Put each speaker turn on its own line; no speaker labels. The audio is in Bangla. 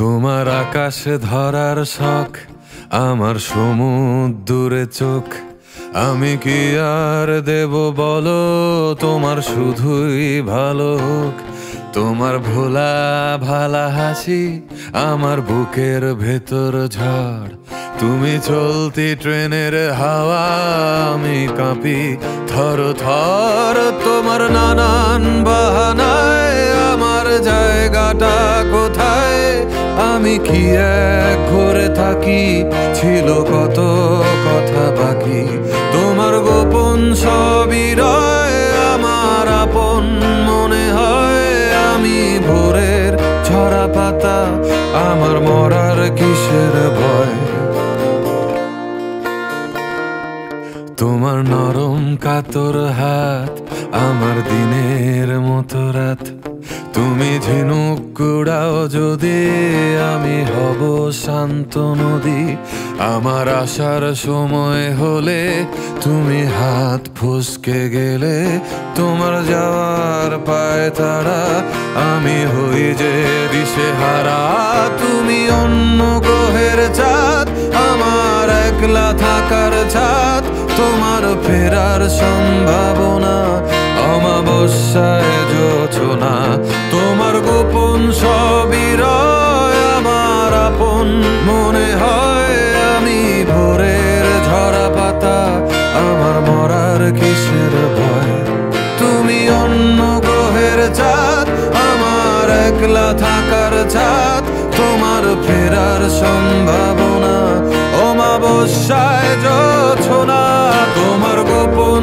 তোমার আকাশে ধরার শখ, আমার সমুদ্রে চোখ। আমি কি আর দেব বলো, তোমার শুধুই ভালো হোক। তোমার ভোলা ভালা হাসি আমার বুকের ভেতর ঝড়। তুমি চলতি ট্রেনের হাওয়া, আমি কাঁপি থর থর। তোমার নানান বাহানায় আমার জায়গাটা কোথায়? আমি কি এক ঘরে থাকি, ছিল কত কথা বাকি। তোমার গোপন সবই রয় আমার আপন মনে হয়। আমি ভোরের ঝরা পাতা, আমার মরার কিসের ভয়? তোমার নরম কাতর হাত আমার দিনের মতো রাত। তুমি ঝিনুক কুড়াও যদি, আমি হব শান্ত নদী। আমার আসার সময় হলে তুমি হাত ফসকে গেলে। তোমার যাওয়ার পায় তারা, আমি হই যে দিশেহারা। তুমি অন্য গ্রহের চাঁদ, আমার একলা থাকার ছাদ। তোমার ফেরার সম্ভাবনা অমাবস্যায় জোছনা। তোমার গোপন সবই রয় আমার আপন মনে হয়। আমি ভোরের ঝরা পাতা, আমার মরার কিসের ভয়? তুমি অন্য গ্রহের চাঁদ, আমার একলা থাকার ছাদ। তোমার ফেরার সম্ভাবনা অমাবস্যায় জোছনা। তোমার গোপন